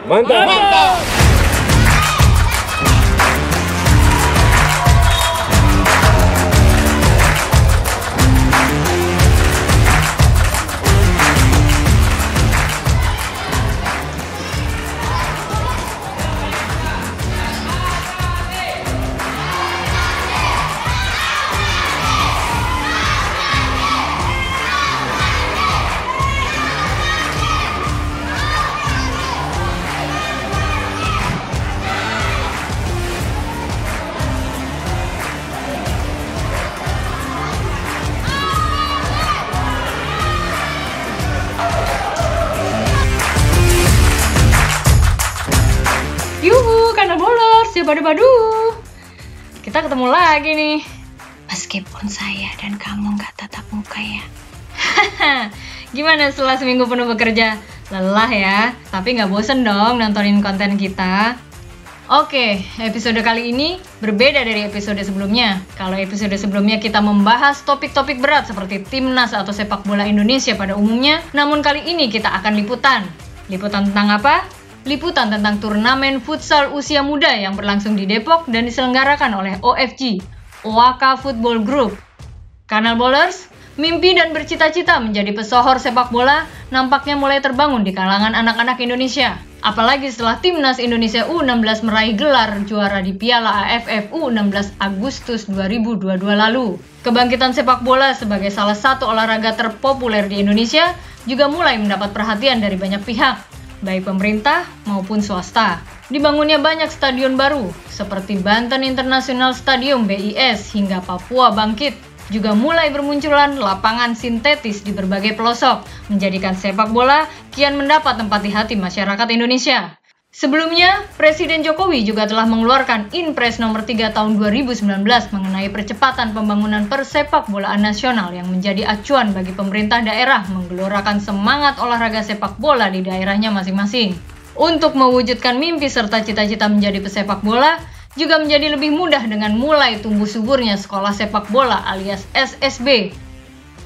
Mantap. Mantap. Badu-badu, kita ketemu lagi nih. Meskipun saya dan kamu nggak tatap muka ya. Gimana setelah seminggu penuh bekerja? Lelah ya, tapi nggak bosen dong nontonin konten kita. Oke, episode kali ini berbeda dari episode sebelumnya. Kalau episode sebelumnya kita membahas topik-topik berat seperti timnas atau sepak bola Indonesia pada umumnya, namun kali ini kita akan liputan. Liputan tentang apa? Liputan tentang turnamen futsal usia muda yang berlangsung di Depok dan diselenggarakan oleh OFG, Owaka Football Group. Kanal Bowlers, mimpi dan bercita-cita menjadi pesohor sepak bola nampaknya mulai terbangun di kalangan anak-anak Indonesia. Apalagi setelah timnas Indonesia U16 meraih gelar juara di Piala AFF U16 Agustus 2022 lalu. Kebangkitan sepak bola sebagai salah satu olahraga terpopuler di Indonesia juga mulai mendapat perhatian dari banyak pihak, baik pemerintah maupun swasta. Dibangunnya banyak stadion baru, seperti Banten International Stadium BIS hingga Papua Bangkit. Juga mulai bermunculan lapangan sintetis di berbagai pelosok, menjadikan sepak bola kian mendapat tempat di hati masyarakat Indonesia. Sebelumnya, Presiden Jokowi juga telah mengeluarkan Inpres nomor 3 tahun 2019 mengenai percepatan pembangunan persepak bolaan nasional yang menjadi acuan bagi pemerintah daerah menggelorakan semangat olahraga sepak bola di daerahnya masing-masing. Untuk mewujudkan mimpi serta cita-cita menjadi pesepak bola, juga menjadi lebih mudah dengan mulai tumbuh suburnya sekolah sepak bola alias SSB.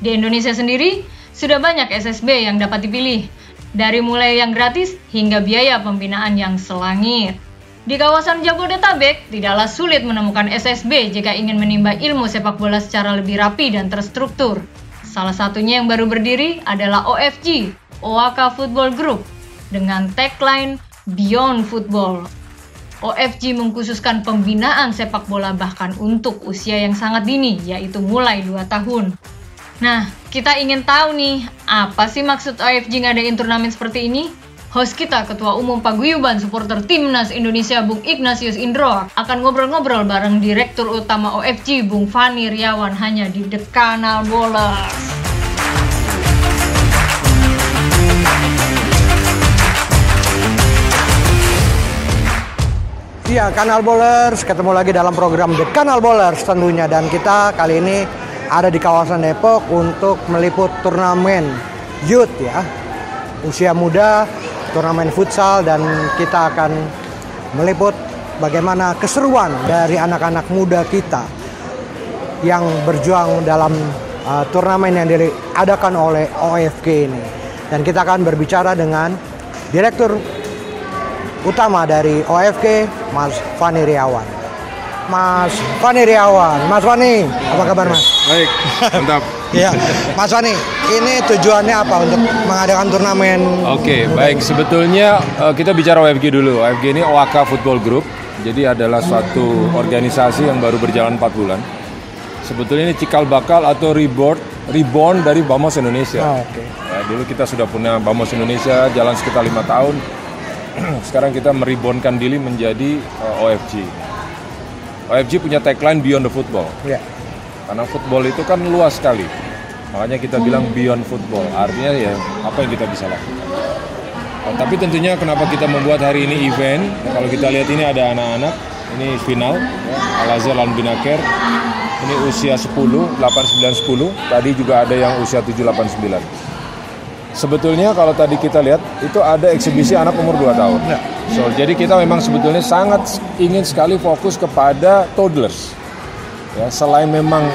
Di Indonesia sendiri, sudah banyak SSB yang dapat dipilih, dari mulai yang gratis hingga biaya pembinaan yang selangit. Di kawasan Jabodetabek, tidaklah sulit menemukan SSB jika ingin menimba ilmu sepak bola secara lebih rapi dan terstruktur. Salah satunya yang baru berdiri adalah OFG, Owaka Football Group, dengan tagline Beyond Football. OFG mengkhususkan pembinaan sepak bola bahkan untuk usia yang sangat dini, yaitu mulai 2 tahun. Nah, kita ingin tahu nih, apa sih maksud OFG ngadain turnamen seperti ini? Host kita, Ketua Umum Paguyuban Supporter Timnas Indonesia, Bung Ignatius Indro, akan ngobrol-ngobrol bareng Direktur Utama OFG, Bung Fani Riawan, hanya di The Kanal Bowlers. Iya, Kanal Bowlers, ketemu lagi dalam program The Kanal Bowlers tentunya. Dan kita kali ini ada di kawasan Depok untuk meliput turnamen youth ya, usia muda, turnamen futsal, dan kita akan meliput bagaimana keseruan dari anak-anak muda kita yang berjuang dalam turnamen yang diadakan oleh OFG ini. Dan kita akan berbicara dengan Direktur Utama dari OFG, Mas Fani Riawan. Mas Fani Riawan, Mas Fani, apa kabar Mas? Baik, mantap. Ya, Mas Fani, ini tujuannya apa untuk mengadakan turnamen? Oke, baik. Sebetulnya kita bicara OFG dulu. OFG ini Owaka Football Group. Jadi adalah suatu organisasi yang baru berjalan 4 bulan. Sebetulnya ini cikal bakal atau reborn dari Bamos Indonesia. Ya, dulu kita sudah punya Bamos Indonesia, jalan sekitar 5 tahun. Sekarang kita merebornkan diri menjadi OFG. OFG punya tagline Beyond the Football. Ya. Karena football itu kan luas sekali. Makanya kita bilang Beyond Football. Artinya ya apa yang kita bisa lakukan. Tapi tentunya kenapa kita membuat hari ini event? Kalau kita lihat ini ada anak-anak. Ini final. Al-Azhar lawan Binaker. Ini usia 10, 8, 9, 10. Tadi juga ada yang usia 7, 8, 9. Sebetulnya kalau tadi kita lihat itu ada eksibisi anak umur 2 tahun. Ya. Jadi kita memang sebetulnya sangat ingin sekali fokus kepada toddlers. Ya, selain memang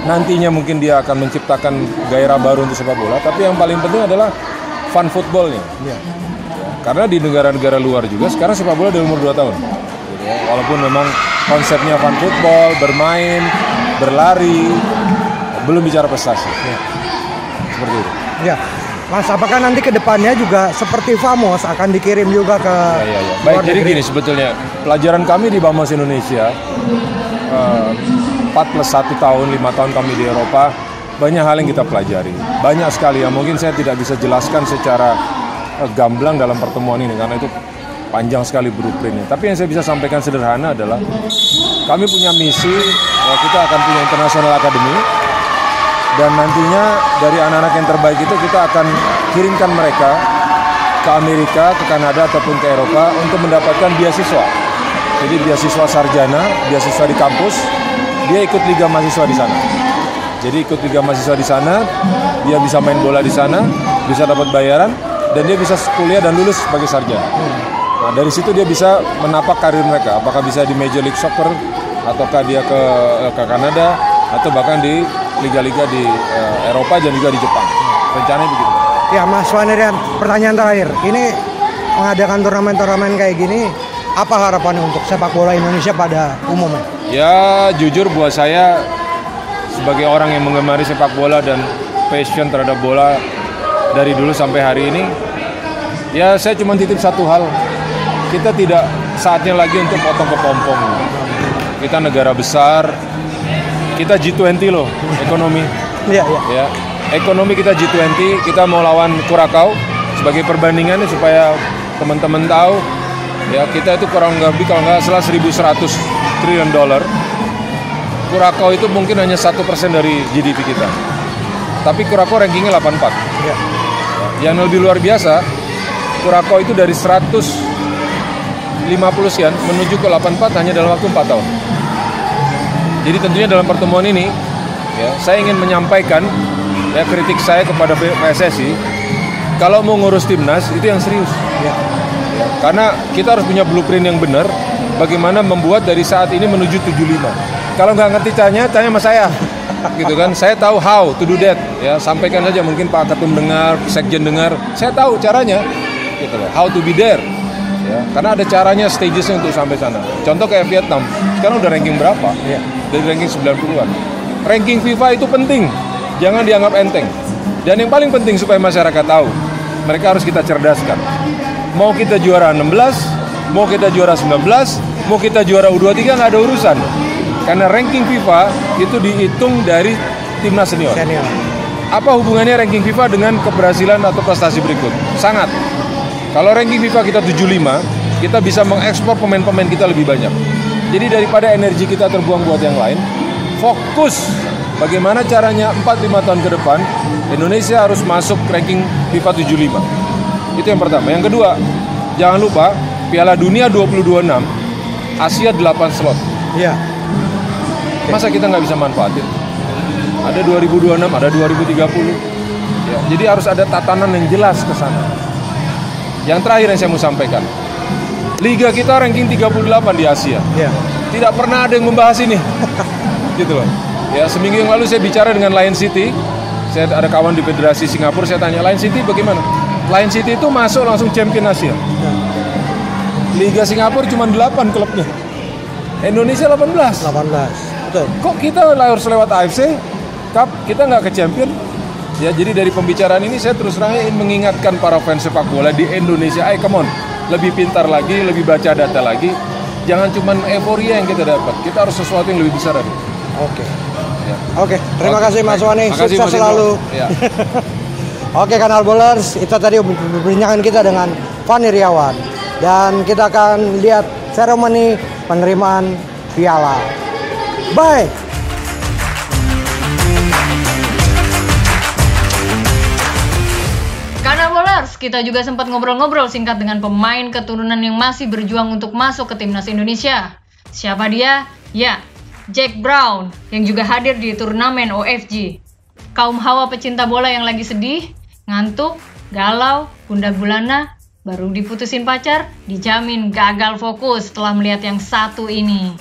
nantinya mungkin dia akan menciptakan gairah baru untuk sepak bola, tapi yang paling penting adalah fun footballnya. Ya. Karena di negara-negara luar juga sekarang sepak bola dari umur 2 tahun. Gitu ya. Walaupun memang konsepnya fun football, bermain, berlari, belum bicara prestasi. Seperti itu. Ya, Mas, apakah nanti ke depannya juga seperti Famos akan dikirim juga ke Ya. luar Baik, jadi negeri? gini sebetulnya pelajaran kami di Bamos Indonesia 4 plus 1 tahun, 5 tahun kami di Eropa, banyak hal yang kita pelajari. Banyak sekali yang mungkin saya tidak bisa jelaskan secara gamblang dalam pertemuan ini karena itu panjang sekali blueprintnya. Tapi yang saya bisa sampaikan sederhana adalah kami punya misi kita akan punya International Academy dan nantinya dari anak-anak yang terbaik itu kita akan kirimkan mereka ke Amerika, ke Kanada ataupun ke Eropa untuk mendapatkan beasiswa. Jadi beasiswa sarjana, beasiswa di kampus, dia ikut liga mahasiswa di sana. Jadi ikut liga mahasiswa di sana, dia bisa main bola di sana, bisa dapat bayaran, dan dia bisa kuliah dan lulus sebagai sarjana. Nah, dari situ dia bisa menapak karir mereka. Apakah bisa di Major League Soccer, ataukah dia ke Kanada, atau bahkan di liga-liga di Eropa dan juga di Jepang. Rencananya begitu. Ya, Mas Wanirian, pertanyaan terakhir. Ini mengadakan turnamen-turnamen kayak gini, apa harapannya untuk sepak bola Indonesia pada umumnya? Ya, jujur buat saya sebagai orang yang menggemari sepak bola dan passion terhadap bola dari dulu sampai hari ini, ya saya cuma titip satu hal. Kita tidak saatnya lagi untuk potong kepompong. Kita negara besar, kita G20 loh, ekonomi. Iya. Ya, ekonomi kita G20, kita mau lawan Kurakau sebagai perbandingan supaya teman-teman tahu. Ya, kita itu kurang lebih kalau nggak salah 1.100 triliun dolar. Kurakau itu mungkin hanya 1% dari GDP kita. Tapi Kurakau rankingnya 84. Ya. Yang lebih luar biasa, Kurakau itu dari 150 sekian menuju ke 84 hanya dalam waktu 4 tahun. Jadi tentunya dalam pertemuan ini, ya, saya ingin menyampaikan ya kritik saya kepada PSSI, kalau mau ngurus timnas itu yang serius. Ya. Karena kita harus punya blueprint yang benar, bagaimana membuat dari saat ini menuju 75. Kalau nggak ngerti tanya sama saya. Gitu kan, saya tahu how to do that, ya sampaikan saja, mungkin Pak Ketum dengar, Sekjen dengar, saya tahu caranya, gitu loh, how to be there, ya, karena ada caranya, stagesnya untuk sampai sana. Contoh kayak Vietnam, sekarang udah ranking berapa? Ya, dari ranking 90-an. Ranking FIFA itu penting, jangan dianggap enteng. Dan yang paling penting supaya masyarakat tahu, mereka harus kita cerdaskan. Mau kita juara 16, mau kita juara 19, mau kita juara U23 nggak ada urusan. Karena ranking FIFA itu dihitung dari timnas senior. Apa hubungannya ranking FIFA dengan keberhasilan atau prestasi berikut? Sangat. Kalau ranking FIFA kita 75, kita bisa mengekspor pemain-pemain kita lebih banyak. Jadi daripada energi kita terbuang buat yang lain, fokus bagaimana caranya 4-5 tahun ke depan Indonesia harus masuk ranking FIFA 75. Itu yang pertama. Yang kedua, jangan lupa Piala Dunia 2026, Asia 8 slot. Iya. Masa kita nggak bisa manfaatin? Ada 2026, ada 2030. Ya, jadi harus ada tatanan yang jelas ke sana. Yang terakhir yang saya mau sampaikan, Liga kita ranking 38 di Asia. Ya. Tidak pernah ada yang membahas ini. Gitu loh. Ya, seminggu yang lalu saya bicara dengan Lion City. Saya ada kawan di Federasi Singapura, saya tanya, Lion City bagaimana? Lion City itu masuk langsung champion Asia. Liga Singapura cuma 8 klubnya. Indonesia 18. Betul. Kok kita harus lewat AFC Cup, kita nggak ke champion? Ya, jadi dari pembicaraan ini saya terus terang ingin mengingatkan para fans sepak bola di Indonesia, come on, lebih pintar lagi, lebih baca data lagi. Jangan cuma euforia yang kita dapat, kita harus sesuatu yang lebih besar dari itu. Oke. Ya. Oke, terima kasih Mas Wani, sukses selalu. Ya. Oke, Kanal Bowlers, itu tadi perbincangan kita dengan Fani Riawan. Dan kita akan lihat seremoni penerimaan piala. Bye. Kanal Bowlers, kita juga sempat ngobrol-ngobrol singkat dengan pemain keturunan yang masih berjuang untuk masuk ke timnas Indonesia. Siapa dia? Ya, Jack Brown yang juga hadir di turnamen OFG. Kaum hawa pecinta bola yang lagi sedih, ngantuk, galau, gundah gulana, baru diputusin pacar, dijamin gagal fokus setelah melihat yang satu ini.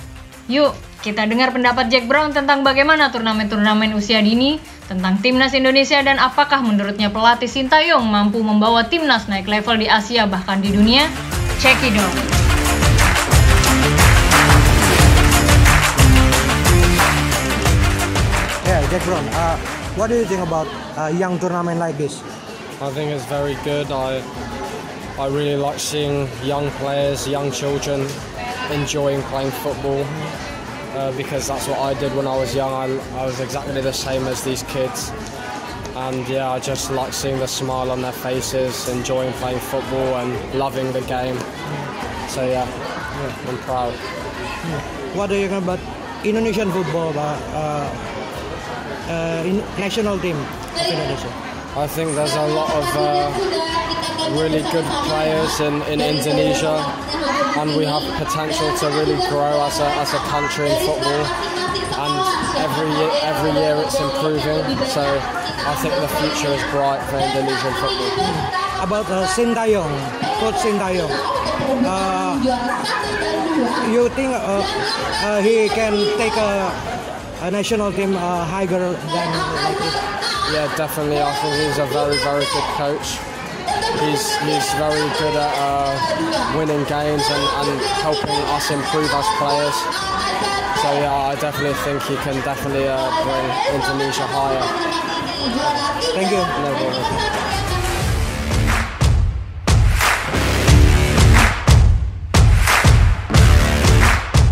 Yuk, kita dengar pendapat Jack Brown tentang bagaimana turnamen-turnamen usia dini tentang timnas Indonesia dan apakah menurutnya pelatih Sintayong mampu membawa timnas naik level di Asia bahkan di dunia? Cekidot. Yeah, Jack Brown, what do you think about a young tournament like this? I think it's very good. I really like seeing young players, young children enjoying playing football because that's what I did when I was young. I was exactly the same as these kids. And yeah, I just like seeing the smile on their faces, enjoying playing football and loving the game. So yeah, I'm proud. What do you think about Indonesian football, national team of Indonesia? I think there's a lot of really good players in Indonesia, and we have potential to really grow as a country in football. And every year it's improving. So I think the future is bright for Indonesian football. About Sintayong, Coach Sintayong, you think he can take a national team higher than like this? Yeah, definitely. I think he's a very, very good coach. He's very good at winning games and helping us improve as players. So yeah, I definitely think he can definitely bring Indonesia higher. Thank you. No problem.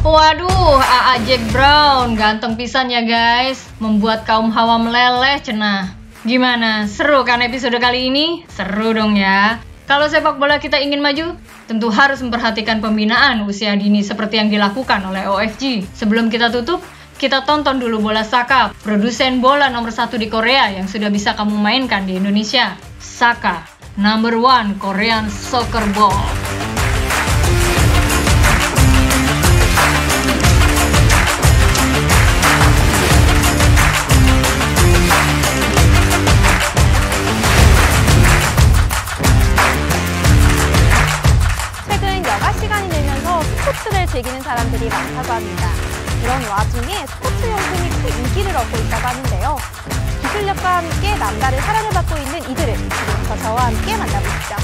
Waduh, AA Jack Brown, ganteng pisan ya guys, membuat kaum hawa meleleh cenah. Gimana, seru kan episode kali ini? Seru dong ya. Kalau sepak bola kita ingin maju, tentu harus memperhatikan pembinaan usia dini seperti yang dilakukan oleh OFG. Sebelum kita tutup, kita tonton dulu bola Saka, produsen bola nomor 1 di Korea yang sudah bisa kamu mainkan di Indonesia. Saka, number 1 Korean soccer ball. 스포츠를 즐기는 사람들이 많다고 합니다. 그런 와중에 스포츠 용품이 큰 인기를 얻고 있다고 하는데요. 기술력과 함께 남다른 사랑을 받고 있는 이들을 지금부터 저와 함께 만나보시죠.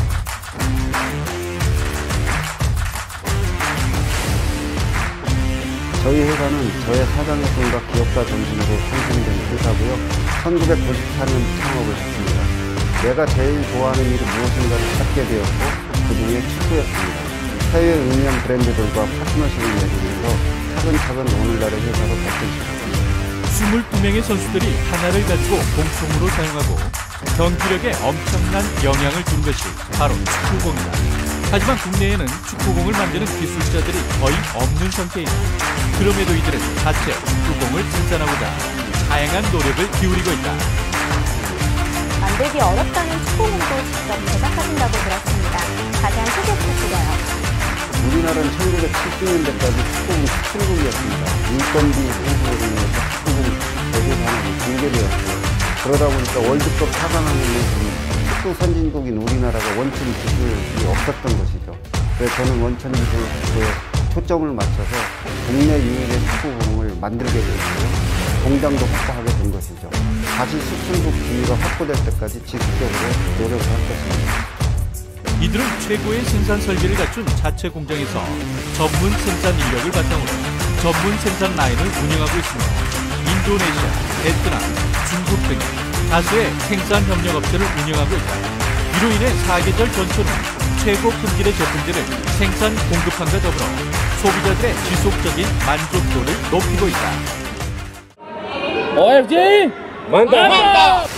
저희 회사는 저의 사장님과 기업가 정신으로 탄생된 회사고요. 1994년 창업을 했습니다. 내가 제일 좋아하는 일이 무엇인가를 찾게 되었고 그중에 축구였습니다. 해외 응용 브랜드들과 파트너십을 맺으면서 차근차근 오늘날의 회사로 발전시켰습니다. 22명의 선수들이 하나를 가지고 공통으로 사용하고 경기력에 엄청난 영향을 준 것이 바로 축구공이다. 하지만 국내에는 축구공을 만드는 기술자들이 거의 없는 상태이다. 그럼에도 이들은 자체 축구공을 생산하고자 다양한 노력을 기울이고 있다. 만들기 어렵다는 축구공도 직접 제작하신다고 들었습니다. 자세한 소개 부탁드려요. 우리나라는 1970년대까지 축구공 수출국이었습니다. 인건비 해소로 인해서 축구공 대세산업이 붕괴되었고요. 그러다 보니까 월드컵 4강하는 축구 선진국인 우리나라가 원천 기술이 없었던 것이죠. 그래서 저는 원천 기술에 초점을 맞춰서 국내 유일의 축구공을 만들게 되었고요. 공장도 확보하게 된 것이죠. 다시 수출국 기회가 확보될 때까지 지속적으로 노력을 할 것입니다. 이들은 최고의 생산 설비를 갖춘 자체 공장에서 전문 생산 인력을 바탕으로 전문 생산 라인을 운영하고 있으며 인도네시아, 베트남, 중국 등 다수의 생산 협력업체를 운영하고 있다. 이로 인해 사계절 전초는 최고 품질의 제품들을 생산 공급함과 더불어 소비자들의 지속적인 만족도를 높이고 있다. OFG mantap!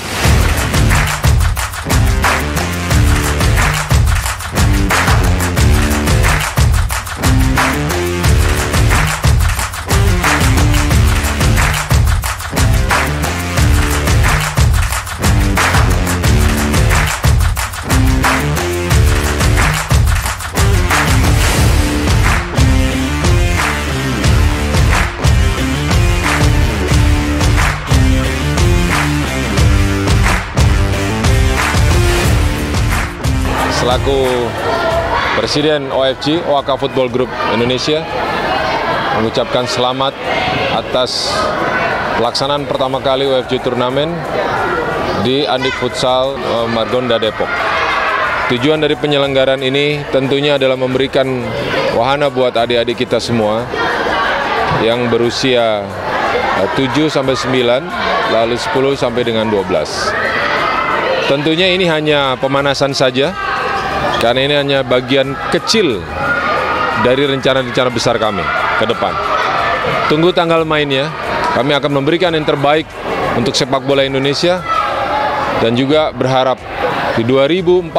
Selaku Presiden OFG, OAK Football Group Indonesia, mengucapkan selamat atas pelaksanaan pertama kali OFG turnamen di Andik Futsal Margonda Depok. Tujuan dari penyelenggaraan ini tentunya adalah memberikan wahana buat adik-adik kita semua yang berusia 7 sampai 9, lalu 10 sampai dengan 12. Tentunya ini hanya pemanasan saja, karena ini hanya bagian kecil dari rencana-rencana besar kami ke depan. Tunggu tanggal mainnya, kami akan memberikan yang terbaik untuk sepak bola Indonesia, dan juga berharap di 2044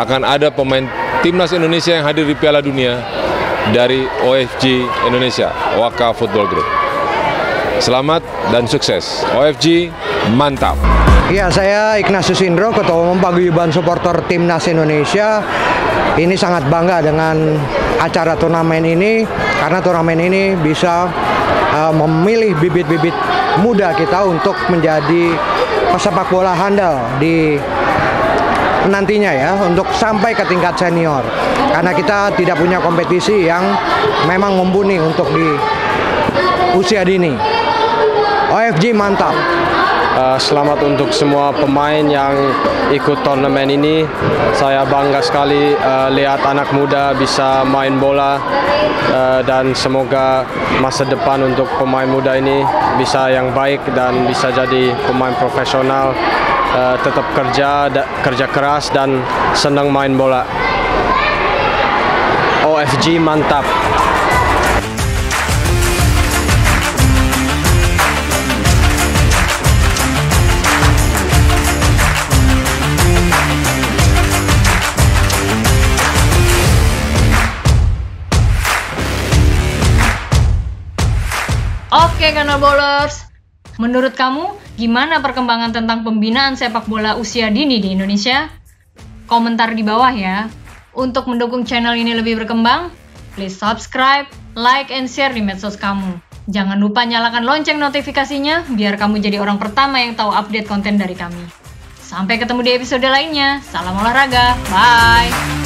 akan ada pemain timnas Indonesia yang hadir di Piala Dunia dari OFG Indonesia, Waka Football Group. Selamat dan sukses. OFG mantap. Iya, saya Ignatius Indro, Ketua Umum Paguyuban Supporter Timnas Indonesia. Ini sangat bangga dengan acara turnamen ini, karena turnamen ini bisa memilih bibit-bibit muda kita untuk menjadi pesepak bola handal di nantinya ya, untuk sampai ke tingkat senior. Karena kita tidak punya kompetisi yang memang mumpuni untuk di usia dini. OFG mantap. Selamat untuk semua pemain yang ikut turnamen ini. Saya bangga sekali lihat anak muda bisa main bola, dan semoga masa depan untuk pemain muda ini bisa yang baik dan bisa jadi pemain profesional, tetap kerja keras dan senang main bola. OFG mantap. Oke, Kanal Bowlers, menurut kamu gimana perkembangan tentang pembinaan sepak bola usia dini di Indonesia? Komentar di bawah ya. Untuk mendukung channel ini lebih berkembang, please subscribe, like, and share di medsos kamu. Jangan lupa nyalakan lonceng notifikasinya biar kamu jadi orang pertama yang tahu update konten dari kami. Sampai ketemu di episode lainnya. Salam olahraga, bye!